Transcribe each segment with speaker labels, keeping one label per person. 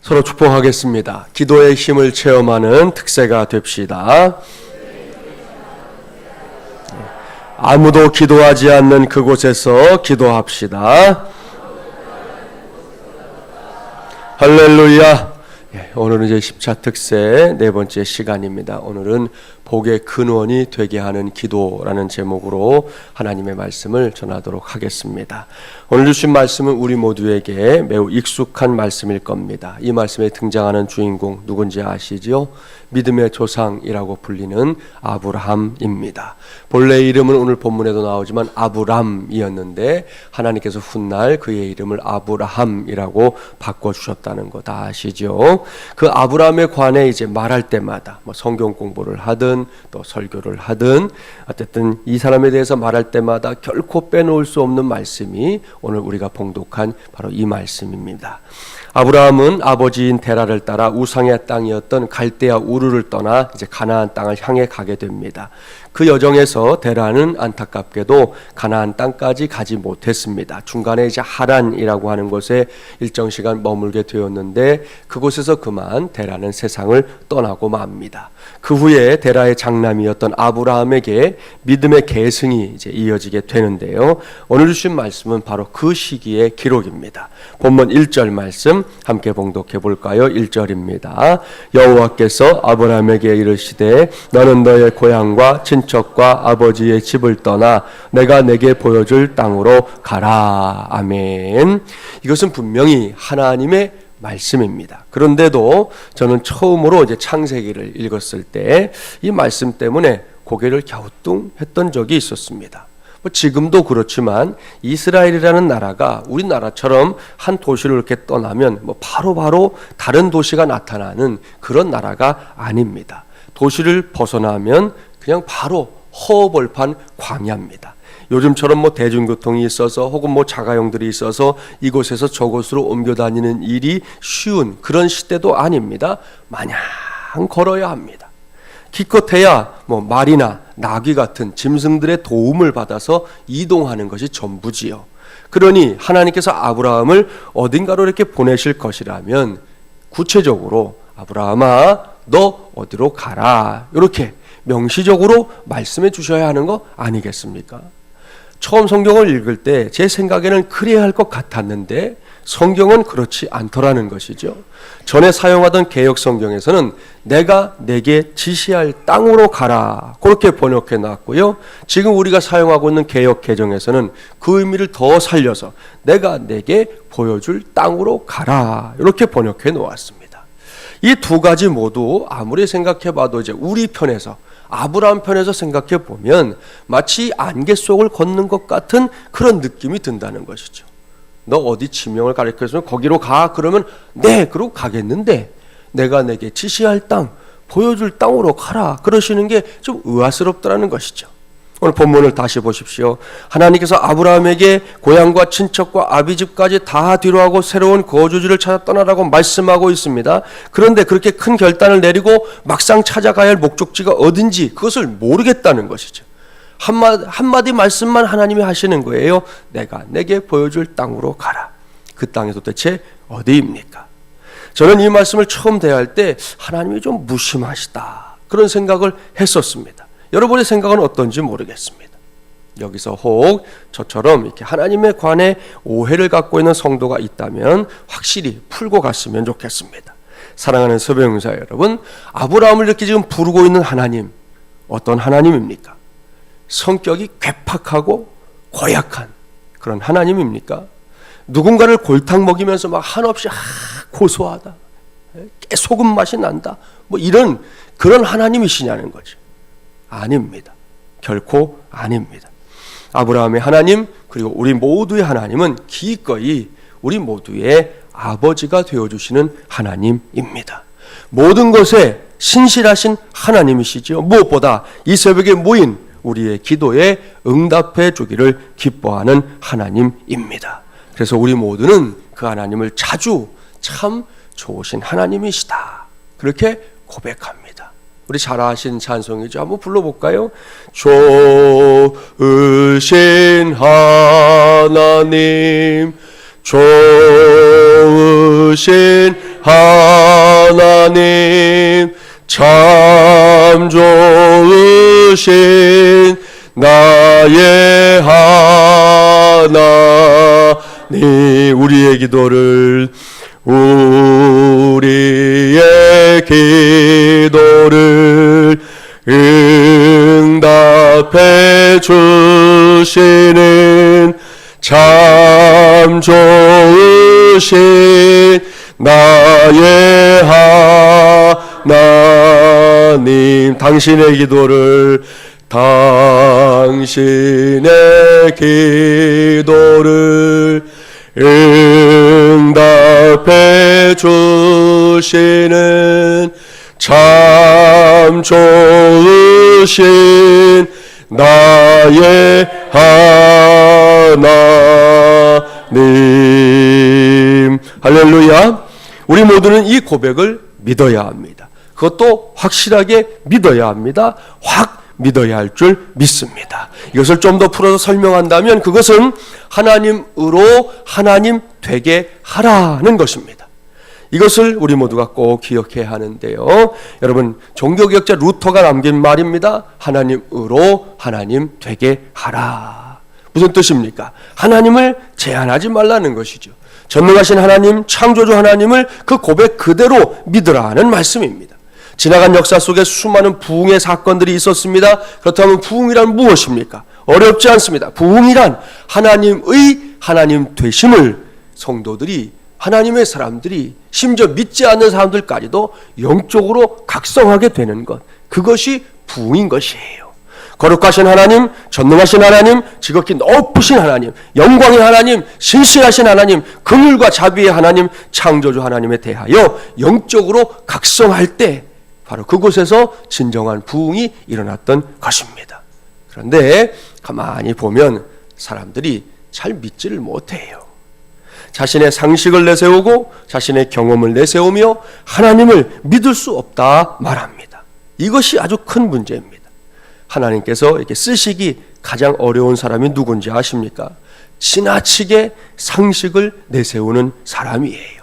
Speaker 1: 서로 축복하겠습니다. 기도의 힘을 체험하는 특세가 됩시다. 아무도 기도하지 않는 그곳에서 기도합시다. 할렐루야. 오늘은 이제 10차 특세 네 번째 시간입니다. 오늘은 복의 근원이 되게 하는 기도라는 제목으로 하나님의 말씀을 전하도록 하겠습니다. 오늘 주신 말씀은 우리 모두에게 매우 익숙한 말씀일 겁니다. 이 말씀에 등장하는 주인공 누군지 아시죠? 믿음의 조상이라고 불리는 아브라함입니다. 본래 이름은 오늘 본문에도 나오지만 아브람이었는데 하나님께서 훗날 그의 이름을 아브라함이라고 바꿔주셨다는 거 다 아시죠? 그 아브라함에 관해 이제 말할 때마다 성경 공부를 하든 또 설교를 하든 어쨌든 이 사람에 대해서 말할 때마다 결코 빼놓을 수 없는 말씀이 오늘 우리가 봉독한 바로 이 말씀입니다. 아브라함은 아버지인 데라를 따라 우상의 땅이었던 갈대아 우르를 떠나 이제 가나안 땅을 향해 가게 됩니다. 그 여정에서 데라는 안타깝게도 가나안 땅까지 가지 못했습니다. 중간에 이제 하란이라고 하는 곳에 일정 시간 머물게 되었는데 그곳에서 그만 데라는 세상을 떠나고 맙니다. 그 후에 데라의 장남이었던 아브라함에게 믿음의 계승이 이제 이어지게 되는데요. 오늘 주신 말씀은 바로 그 시기의 기록입니다. 본문 1절 말씀 함께 봉독해 볼까요? 1절입니다. 여호와께서 아브라함에게 이르시되 너는 너의 고향과 친척과 아버지의 집을 떠나 내가 내게 보여줄 땅으로 가라. 아멘. 이것은 분명히 하나님의 말씀입니다. 그런데도 저는 처음으로 이제 창세기를 읽었을 때 이 말씀 때문에 고개를 갸우뚱했던 적이 있었습니다. 지금도 그렇지만 이스라엘이라는 나라가 우리나라처럼 한 도시를 이렇게 떠나면 바로바로 다른 도시가 나타나는 그런 나라가 아닙니다. 도시를 벗어나면 그냥 바로 허벌판 광야입니다. 요즘처럼 대중교통이 있어서 혹은 자가용들이 있어서 이곳에서 저곳으로 옮겨 다니는 일이 쉬운 그런 시대도 아닙니다. 마냥 걸어야 합니다. 기껏해야 말이나 나귀 같은 짐승들의 도움을 받아서 이동하는 것이 전부지요. 그러니 하나님께서 아브라함을 어딘가로 이렇게 보내실 것이라면 구체적으로 아브라함아 너 어디로 가라 이렇게 명시적으로 말씀해 주셔야 하는 거 아니겠습니까? 처음 성경을 읽을 때 제 생각에는 그래야 할 것 같았는데 성경은 그렇지 않더라는 것이죠. 전에 사용하던 개역 성경에서는 내가 내게 지시할 땅으로 가라 그렇게 번역해 놨고요. 지금 우리가 사용하고 있는 개역 개정에서는 그 의미를 더 살려서 내가 내게 보여줄 땅으로 가라 이렇게 번역해 놓았습니다. 이 두 가지 모두 아무리 생각해 봐도 이제 우리 편에서 아브라함 편에서 생각해 보면 마치 안개 속을 걷는 것 같은 그런 느낌이 든다는 것이죠. 너 어디 지명을 가리켜서 거기로 가 그러면 네 그러고 가겠는데 내가 내게 지시할 땅 보여줄 땅으로 가라 그러시는 게 좀 의아스럽다는 것이죠. 오늘 본문을 다시 보십시오. 하나님께서 아브라함에게 고향과 친척과 아비집까지 다 뒤로하고 새로운 거주지를 찾아 떠나라고 말씀하고 있습니다. 그런데 그렇게 큰 결단을 내리고 막상 찾아가야 할 목적지가 어딘지 그것을 모르겠다는 것이죠. 한마디 말씀만 하나님이 하시는 거예요. 내가 내게 보여줄 땅으로 가라. 그 땅이 도대체 어디입니까? 저는 이 말씀을 처음 대할 때 하나님이 좀 무심하시다 그런 생각을 했었습니다. 여러분의 생각은 어떤지 모르겠습니다. 여기서 혹 저처럼 이렇게 하나님에 관해 오해를 갖고 있는 성도가 있다면 확실히 풀고 갔으면 좋겠습니다. 사랑하는 서병사 여러분, 아브라함을 이렇게 지금 부르고 있는 하나님 어떤 하나님입니까? 성격이 괴팍하고 고약한 그런 하나님입니까? 누군가를 골탕 먹이면서 막 한없이 고소하다, 깨소금 맛이 난다, 이런 그런 하나님이시냐는 거죠. 아닙니다. 결코 아닙니다. 아브라함의 하나님 그리고 우리 모두의 하나님은 기꺼이 우리 모두의 아버지가 되어주시는 하나님입니다. 모든 것에 신실하신 하나님이시죠. 무엇보다 이 새벽에 모인 우리의 기도에 응답해 주기를 기뻐하는 하나님입니다. 그래서 우리 모두는 그 하나님을 자주 참 좋으신 하나님이시다 그렇게 고백합니다. 우리 잘 아시는 찬송이죠. 한번 불러볼까요? 좋으신 하나님, 좋으신 주신 하나님, 참 좋으신 나의 하나님, 우리의 기도를 응답해 주시는 참 좋으신 나의 하나님, 당신의 기도를 응답해 주시는 참 좋으신 나의 하나님. 할렐루야. 우리 모두는 이 고백을 믿어야 합니다. 그것도 확실하게 믿어야 합니다. 확 믿어야 할 줄 믿습니다. 이것을 좀 더 풀어서 설명한다면 그것은 하나님으로 하나님 되게 하라는 것입니다. 이것을 우리 모두가 꼭 기억해야 하는데요. 여러분, 종교개혁자 루터가 남긴 말입니다. 하나님으로 하나님 되게 하라. 무슨 뜻입니까? 하나님을 제한하지 말라는 것이죠. 전능하신 하나님, 창조주 하나님을 그 고백 그대로 믿으라는 말씀입니다. 지나간 역사 속에 수많은 부흥의 사건들이 있었습니다. 그렇다면 부흥이란 무엇입니까? 어렵지 않습니다. 부흥이란 하나님의 하나님 되심을 성도들이, 하나님의 사람들이, 심지어 믿지 않는 사람들까지도 영적으로 각성하게 되는 것, 그것이 부흥인 것이에요. 거룩하신 하나님, 전능하신 하나님, 지극히 높으신 하나님, 영광의 하나님, 신실하신 하나님, 긍휼과 자비의 하나님, 창조주 하나님에 대하여 영적으로 각성할 때 바로 그곳에서 진정한 부흥이 일어났던 것입니다. 그런데 가만히 보면 사람들이 잘 믿지를 못해요. 자신의 상식을 내세우고 자신의 경험을 내세우며 하나님을 믿을 수 없다 말합니다. 이것이 아주 큰 문제입니다. 하나님께서 이렇게 쓰시기 가장 어려운 사람이 누군지 아십니까? 지나치게 상식을 내세우는 사람이에요.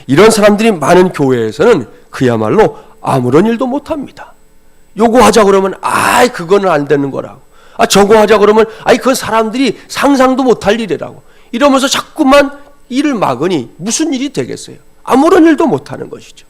Speaker 1: 이런 사람들이 많은 교회에서는 그야말로 아무런 일도 못합니다. 요구하자 그러면 그거는 안 되는 거라고, 저거 하자 그러면 그건 사람들이 상상도 못할 일이라고 이러면서 자꾸만 일을 막으니 무슨 일이 되겠어요? 아무런 일도 못하는 것이죠.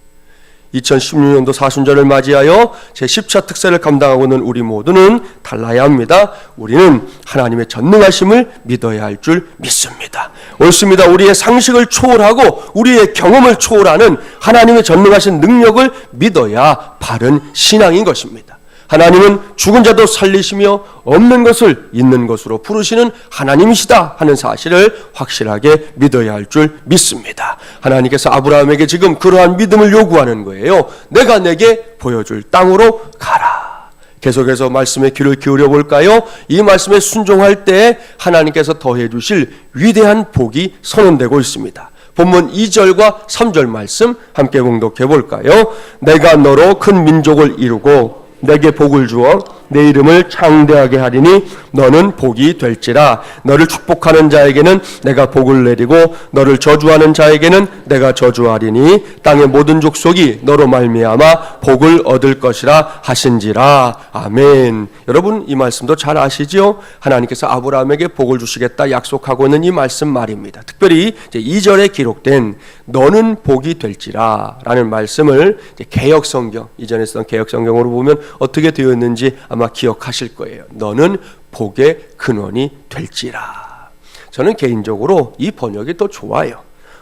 Speaker 1: 2016년도 사순절을 맞이하여 제10차 특세를 감당하고 있는 우리 모두는 달라야 합니다. 우리는 하나님의 전능하심을 믿어야 할 줄 믿습니다. 옳습니다. 우리의 상식을 초월하고 우리의 경험을 초월하는 하나님의 전능하신 능력을 믿어야 바른 신앙인 것입니다. 하나님은 죽은 자도 살리시며 없는 것을 있는 것으로 부르시는 하나님이시다 하는 사실을 확실하게 믿어야 할 줄 믿습니다. 하나님께서 아브라함에게 지금 그러한 믿음을 요구하는 거예요. 내가 내게 보여줄 땅으로 가라. 계속해서 말씀에 귀를 기울여 볼까요? 이 말씀에 순종할 때 하나님께서 더해 주실 위대한 복이 선언되고 있습니다. 본문 2절과 3절 말씀 함께 봉독해 볼까요? 내가 너로 큰 민족을 이루고 내게 복을 주어 내 이름을 창대하게 하리니 너는 복이 될지라. 너를 축복하는 자에게는 내가 복을 내리고 너를 저주하는 자에게는 내가 저주하리니 땅의 모든 족속이 너로 말미암아 복을 얻을 것이라 하신지라. 아멘. 여러분, 이 말씀도 잘 아시죠? 하나님께서 아브라함에게 복을 주시겠다 약속하고 있는 이 말씀 말입니다. 특별히 이제 2절에 기록된 너는 복이 될지라 라는 말씀을 이제 개역성경, 이전에 쓰던 개역성경으로 보면 어떻게 되어 있는지 아마 기억하실 거예요. 너는 복의 근원이 될지라. 저는 개인적으로 이 번역이 더 좋아요.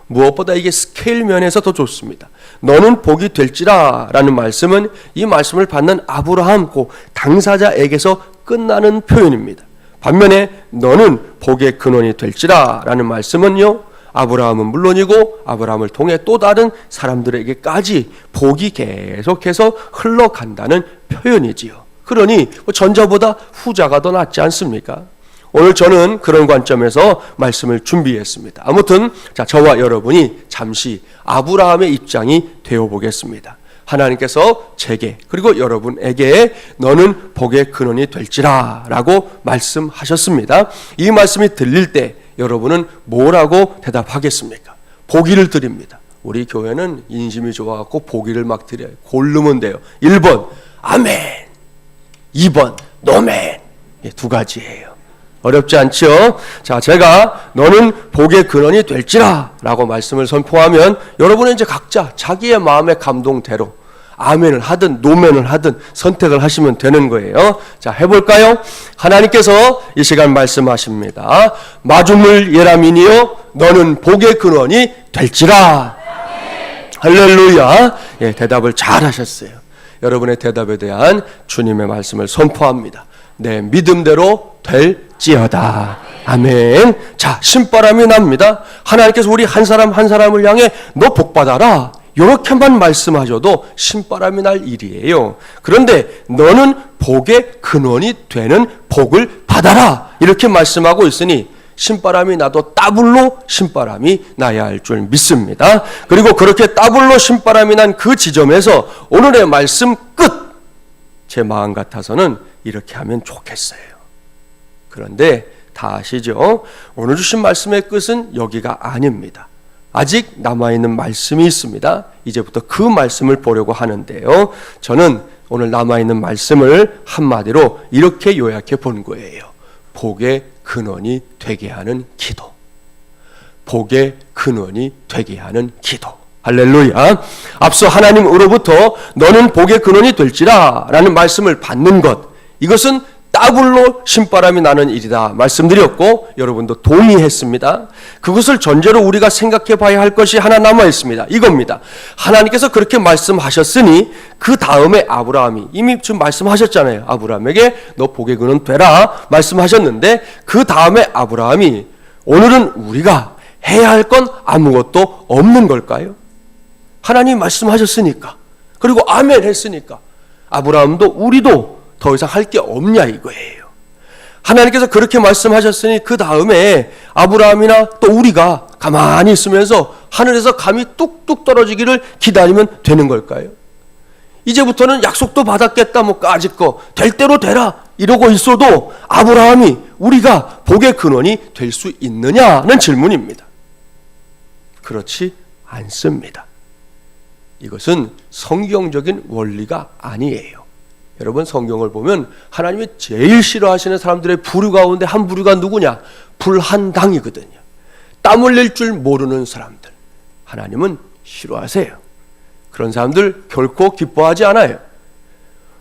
Speaker 1: 무엇보다 이게 스케일 면에서 더 좋습니다. 너는 복이 될지라 라는 말씀은 이 말씀을 받는 아브라함 그 당사자에게서 끝나는 표현입니다. 반면에 너는 복의 근원이 될지라 라는 말씀은요, 아브라함은 물론이고 아브라함을 통해 또 다른 사람들에게까지 복이 계속해서 흘러간다는 표현이지요. 그러니 전자보다 후자가 더 낫지 않습니까? 오늘 저는 그런 관점에서 말씀을 준비했습니다. 아무튼 저와 여러분이 잠시 아브라함의 입장이 되어보겠습니다. 하나님께서 제게 그리고 여러분에게 너는 복의 근원이 될지라 라고 말씀하셨습니다. 이 말씀이 들릴 때 여러분은 뭐라고 대답하겠습니까? 보기를 드립니다. 우리 교회는 인심이 좋아갖고 보기를 막 드려요. 고르면 돼요. 1번 아멘, 2번 노멘. 두 가지예요. 어렵지 않죠? 자, 제가 너는 복의 근원이 될지라 라고 말씀을 선포하면 여러분은 이제 각자 자기의 마음의 감동대로 아멘을 하든 노멘을 하든 선택을 하시면 되는 거예요. 자, 해볼까요? 하나님께서 이 시간 말씀하십니다. 마주물 예라민이여 너는 복의 근원이 될지라. 할렐루야. 예, 대답을 잘 하셨어요. 여러분의 대답에 대한 주님의 말씀을 선포합니다. 내 믿음대로 될지어다. 아멘. 자, 신바람이 납니다. 하나님께서 우리 한 사람 한 사람을 향해 너 복 받아라 이렇게만 말씀하셔도 신바람이 날 일이에요. 그런데 너는 복의 근원이 되는 복을 받아라 이렇게 말씀하고 있으니 신바람이 나도 더블로 신바람이 나야 할 줄 믿습니다. 그리고 그렇게 더블로 신바람이 난 그 지점에서 오늘의 말씀 끝! 제 마음 같아서는 이렇게 하면 좋겠어요. 그런데 다 아시죠? 오늘 주신 말씀의 끝은 여기가 아닙니다. 아직 남아있는 말씀이 있습니다. 이제부터 그 말씀을 보려고 하는데요. 저는 오늘 남아있는 말씀을 한마디로 이렇게 요약해 본 거예요. 복의 근원이 되게 하는 기도. 복의 근원이 되게 하는 기도. 할렐루야. 앞서 하나님으로부터 너는 복의 근원이 될지라 라는 말씀을 받는 것, 이것은 더블로 신바람이 나는 일이다 말씀드렸고 여러분도 동의했습니다. 그것을 전제로 우리가 생각해 봐야 할 것이 하나 남아 있습니다. 이겁니다. 하나님께서 그렇게 말씀하셨으니 그 다음에 아브라함이 이미 지금 말씀하셨잖아요. 아브라함에게 너 복의 근원 되라 말씀하셨는데 그 다음에 아브라함이 오늘은 우리가 해야 할 건 아무것도 없는 걸까요? 하나님 말씀하셨으니까, 그리고 아멘 했으니까 아브라함도 우리도 더 이상 할 게 없냐 이거예요. 하나님께서 그렇게 말씀하셨으니 그 다음에 아브라함이나 또 우리가 가만히 있으면서 하늘에서 감이 뚝뚝 떨어지기를 기다리면 되는 걸까요? 이제부터는 약속도 받았겠다 뭐 까짓 거 될 대로 되라 이러고 있어도 아브라함이 우리가 복의 근원이 될 수 있느냐는 질문입니다. 그렇지 않습니다. 이것은 성경적인 원리가 아니에요. 여러분 성경을 보면 하나님이 제일 싫어하시는 사람들의 부류 가운데 한 부류가 누구냐? 불한당이거든요. 땀 흘릴 줄 모르는 사람들 하나님은 싫어하세요. 그런 사람들 결코 기뻐하지 않아요.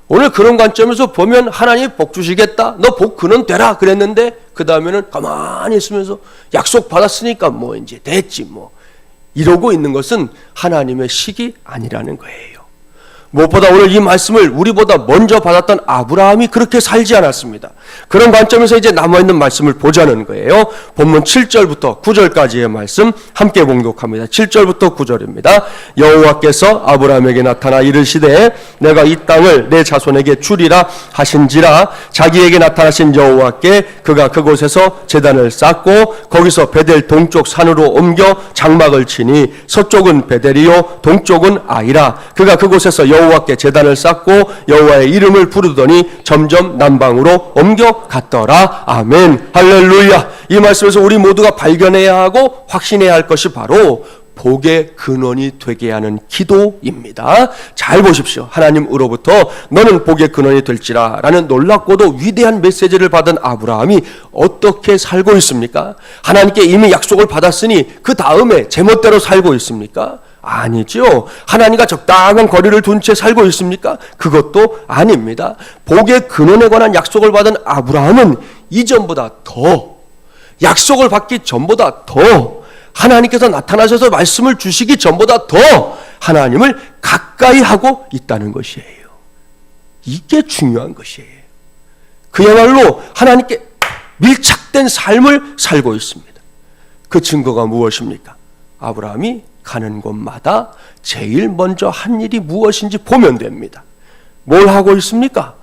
Speaker 1: 오늘 그런 관점에서 보면 하나님이 복 주시겠다, 너 복 근원 되라 그랬는데 그 다음에는 가만히 있으면서 약속 받았으니까 뭐 이제 됐지 뭐 이러고 있는 것은 하나님의 식이 아니라는 거예요. 무엇보다 오늘 이 말씀을 우리보다 먼저 받았던 아브라함이 그렇게 살지 않았습니다. 그런 관점에서 이제 남아있는 말씀을 보자는 거예요. 본문 7절부터 9절까지의 말씀 함께 봉독합니다. 7절부터 9절입니다. 여호와께서 아브라함에게 나타나 이르시되 내가 이 땅을 내 자손에게 주리라 하신지라. 자기에게 나타나신 여호와께 그가 그곳에서 제단을 쌓고 거기서 베델 동쪽 산으로 옮겨 장막을 치니 서쪽은 베델이요 동쪽은 아이라. 그가 그곳에서 여호와께 제단을 쌓고 여호와의 이름을 부르더니 점점 남방으로 옮겨갔더라. 아멘. 할렐루야. 이 말씀에서 우리 모두가 발견해야 하고 확신해야 할 것이 바로 복의 근원이 되게 하는 기도입니다. 잘 보십시오. 하나님으로부터 너는 복의 근원이 될지라 라는 놀랍고도 위대한 메시지를 받은 아브라함이 어떻게 살고 있습니까? 하나님께 이미 약속을 받았으니 그 다음에 제멋대로 살고 있습니까? 아니죠. 하나님과 적당한 거리를 둔 채 살고 있습니까? 그것도 아닙니다. 복의 근원에 관한 약속을 받은 아브라함은 이전보다 더, 약속을 받기 전보다 더, 하나님께서 나타나셔서 말씀을 주시기 전보다 더 하나님을 가까이 하고 있다는 것이에요. 이게 중요한 것이에요. 그야말로 하나님께 밀착된 삶을 살고 있습니다. 그 증거가 무엇입니까? 아브라함이 가는 곳마다 제일 먼저 한 일이 무엇인지 보면 됩니다. 뭘 하고 있습니까?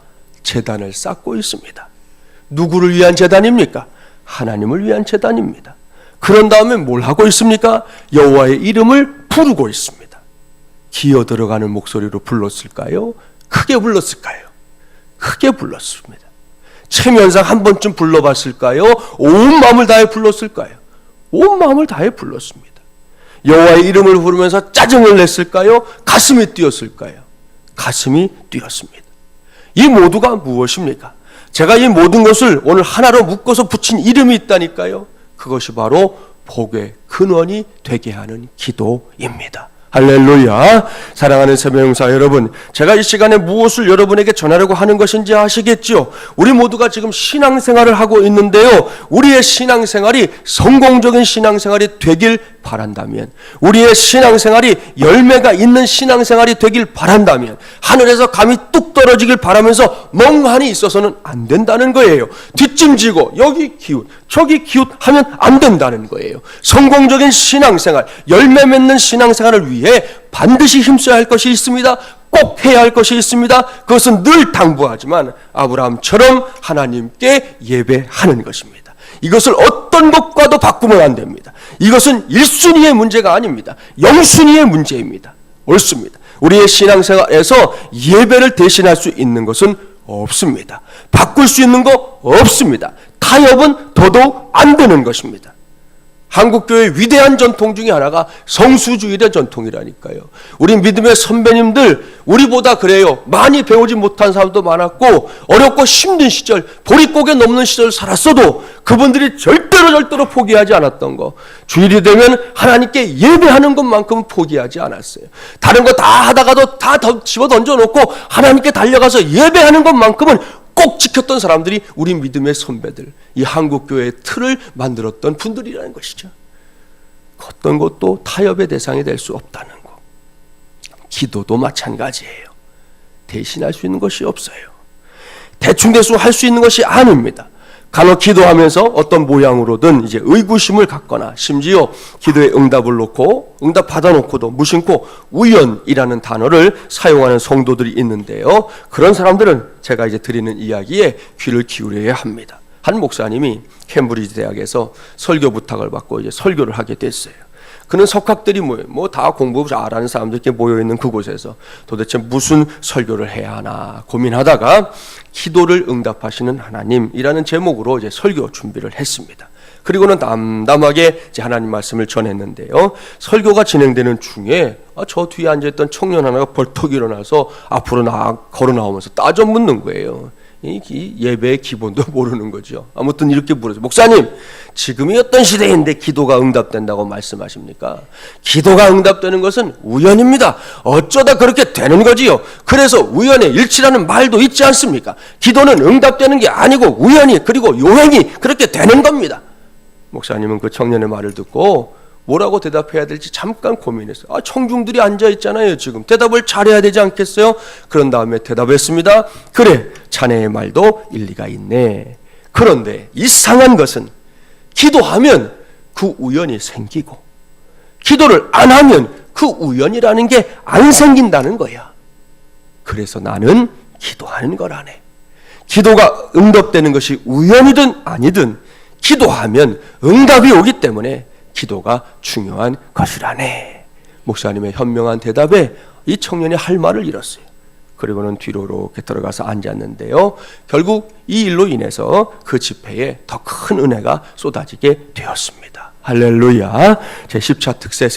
Speaker 1: 제단을 쌓고 있습니다. 누구를 위한 제단입니까? 하나님을 위한 제단입니다. 그런 다음에 뭘 하고 있습니까? 여호와의 이름을 부르고 있습니다. 기어 들어가는 목소리로 불렀을까요? 크게 불렀을까요? 크게 불렀습니다. 체면상 한 번쯤 불러봤을까요? 온 마음을 다해 불렀을까요? 온 마음을 다해 불렀습니다. 여호와의 이름을 부르면서 짜증을 냈을까요? 가슴이 뛰었을까요? 가슴이 뛰었습니다. 이 모두가 무엇입니까? 제가 이 모든 것을 오늘 하나로 묶어서 붙인 이름이 있다니까요. 그것이 바로 복의 근원이 되게 하는 기도입니다. 할렐루야. 사랑하는 새벽영사 여러분, 제가 이 시간에 무엇을 여러분에게 전하려고 하는 것인지 아시겠지요? 우리 모두가 지금 신앙생활을 하고 있는데요, 우리의 신앙생활이 성공적인 신앙생활이 되길 바란다면, 우리의 신앙생활이 열매가 있는 신앙생활이 되길 바란다면, 하늘에서 감이 뚝 떨어지길 바라면서 멍하니 있어서는 안 된다는 거예요. 뒷짐지고 여기 기웃 저기 기웃 하면 안 된다는 거예요. 성공적인 신앙생활, 열매 맺는 신앙생활을 위해 반드시 힘써야 할 것이 있습니다. 꼭 해야 할 것이 있습니다. 그것은 늘 당부하지만 아브라함처럼 하나님께 예배하는 것입니다. 이것을 어떤 것과도 바꾸면 안 됩니다. 이것은 1순위의 문제가 아닙니다. 0순위의 문제입니다. 옳습니다. 우리의 신앙생활에서 예배를 대신할 수 있는 것은 없습니다. 바꿀 수 있는 거 없습니다. 타협은 더더욱 안 되는 것입니다. 한국교회의 위대한 전통 중에 하나가 성수주일의 전통이라니까요. 우리 믿음의 선배님들, 우리보다 그래요. 많이 배우지 못한 사람도 많았고 어렵고 힘든 시절, 보릿고개 넘는 시절을 살았어도 그분들이 절대로 포기하지 않았던 거, 주일이 되면 하나님께 예배하는 것만큼은 포기하지 않았어요. 다른 거 다 하다가도 다 집어 던져놓고 하나님께 달려가서 예배하는 것만큼은 꼭 지켰던 사람들이 우리 믿음의 선배들, 이 한국교회의 틀을 만들었던 분들이라는 것이죠. 어떤 것도 타협의 대상이 될 수 없다는 것. 기도도 마찬가지예요. 대신할 수 있는 것이 없어요. 대충대충 할 수 있는 것이 아닙니다. 간혹 기도하면서 어떤 모양으로든 이제 의구심을 갖거나 심지어 기도에 응답을 놓고 응답 받아놓고도 무심코 우연이라는 단어를 사용하는 성도들이 있는데요. 그런 사람들은 제가 이제 드리는 이야기에 귀를 기울여야 합니다. 한 목사님이 캠브리지 대학에서 설교 부탁을 받고 이제 설교를 하게 됐어요. 그는 석학들이 뭐 다 공부 잘하는 사람들끼리 모여있는 그곳에서 도대체 무슨 설교를 해야 하나 고민하다가 기도를 응답하시는 하나님이라는 제목으로 이제 설교 준비를 했습니다. 그리고는 담담하게 이제 하나님 말씀을 전했는데요. 설교가 진행되는 중에 저 뒤에 앉아있던 청년 하나가 벌떡 일어나서 앞으로 걸어 나오면서 따져 묻는 거예요. 이 예배의 기본도 모르는 거죠. 아무튼 이렇게 물어서, 목사님, 지금이 어떤 시대인데 기도가 응답된다고 말씀하십니까? 기도가 응답되는 것은 우연입니다. 어쩌다 그렇게 되는 거지요. 그래서 우연의 일치라는 말도 있지 않습니까? 기도는 응답되는 게 아니고 우연히 그리고 요행이 그렇게 되는 겁니다. 목사님은 그 청년의 말을 듣고 뭐라고 대답해야 될지 잠깐 고민했어요. 청중들이 앉아있잖아요. 지금 대답을 잘해야 되지 않겠어요? 그런 다음에 대답했습니다. 그래, 자네의 말도 일리가 있네. 그런데 이상한 것은 기도하면 그 우연이 생기고 기도를 안 하면 그 우연이라는 게 안 생긴다는 거야. 그래서 나는 기도하는 거라네. 기도가 응답되는 것이 우연이든 아니든 기도하면 응답이 오기 때문에 기도가 중요한 것이라네. 목사님의 현명한 대답에 이 청년이 할 말을 잃었어요. 그리고는 뒤로 이렇게 들어가서 앉았는데요. 결국 이 일로 인해서 그 집회에 더 큰 은혜가 쏟아지게 되었습니다. 할렐루야. 제10차 특세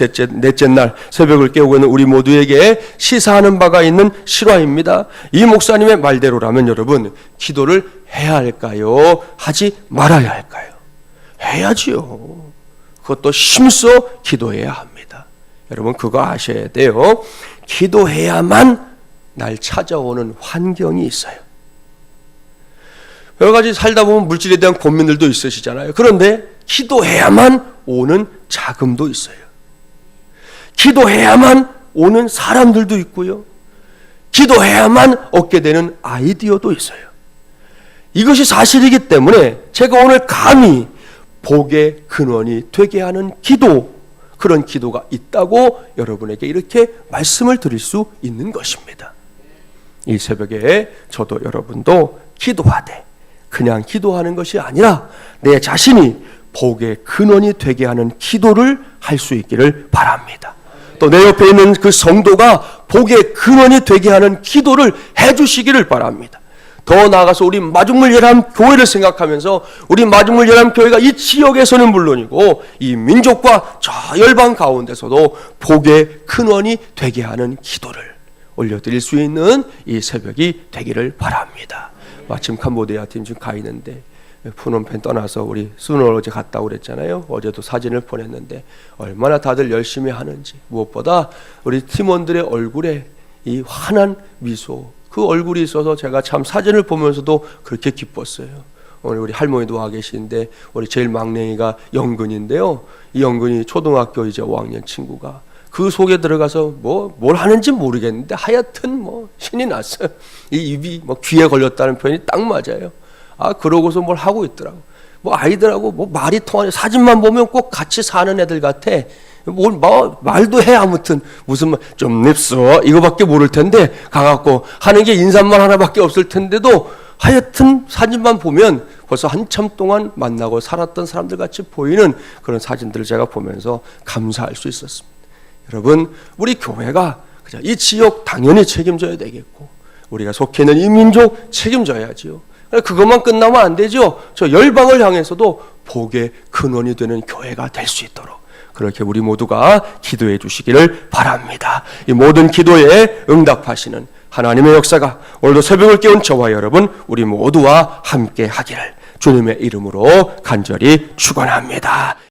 Speaker 1: 넷째 날 새벽을 깨우고 있는 우리 모두에게 시사하는 바가 있는 실화입니다. 이 목사님의 말대로라면 여러분, 기도를 해야 할까요? 하지 말아야 할까요? 해야지요. 그것도 힘써 기도해야 합니다. 여러분 그거 아셔야 돼요. 기도해야만 날 찾아오는 환경이 있어요. 여러 가지 살다 보면 물질에 대한 고민들도 있으시잖아요. 그런데 기도해야만 오는 자금도 있어요. 기도해야만 오는 사람들도 있고요. 기도해야만 얻게 되는 아이디어도 있어요. 이것이 사실이기 때문에 제가 오늘 감히 복의 근원이 되게 하는 기도, 그런 기도가 있다고 여러분에게 이렇게 말씀을 드릴 수 있는 것입니다. 이 새벽에 저도 여러분도 기도하되 그냥 기도하는 것이 아니라 내 자신이 복의 근원이 되게 하는 기도를 할 수 있기를 바랍니다. 또 내 옆에 있는 그 성도가 복의 근원이 되게 하는 기도를 해주시기를 바랍니다. 더 나아가서 우리 마중물 열람 교회를 생각하면서 우리 마중물 열람 교회가 이 지역에서는 물론이고 이 민족과 저 열방 가운데서도 복의 근원이 되게 하는 기도를 올려드릴 수 있는 이 새벽이 되기를 바랍니다. 마침 캄보디아 팀 지금 가 있는데 푸놈펜 떠나서 우리 수노 어제 갔다고 그랬잖아요. 어제도 사진을 보냈는데 얼마나 다들 열심히 하는지, 무엇보다 우리 팀원들의 얼굴에 이 환한 미소, 그 얼굴이 있어서 제가 참 사진을 보면서도 그렇게 기뻤어요. 오늘 우리 할머니도 와 계시는데 우리 제일 막내이가 영근인데요. 이 영근이 초등학교 이제 5학년 친구가 그 속에 들어가서 뭘 하는지 모르겠는데 하여튼 신이 났어요. 이 입이 귀에 걸렸다는 표현이 딱 맞아요. 그러고서 뭘 하고 있더라고. 아이들하고 말이 통하는, 사진만 보면 꼭 같이 사는 애들 같아. 말도 해. 아무튼 무슨 말 좀 냅소 이거밖에 모를 텐데 가갖고 하는 게 인사말 하나밖에 없을 텐데도 하여튼 사진만 보면 벌써 한참 동안 만나고 살았던 사람들 같이 보이는 그런 사진들을 제가 보면서 감사할 수 있었습니다. 여러분, 우리 교회가 이 지역 당연히 책임져야 되겠고 우리가 속해 있는 이 민족 책임져야지요. 그것만 끝나면 안 되죠. 저 열방을 향해서도 복의 근원이 되는 교회가 될 수 있도록 그렇게 우리 모두가 기도해 주시기를 바랍니다. 이 모든 기도에 응답하시는 하나님의 역사가 오늘도 새벽을 깨운 저와 여러분 우리 모두와 함께 하기를 주님의 이름으로 간절히 축원합니다.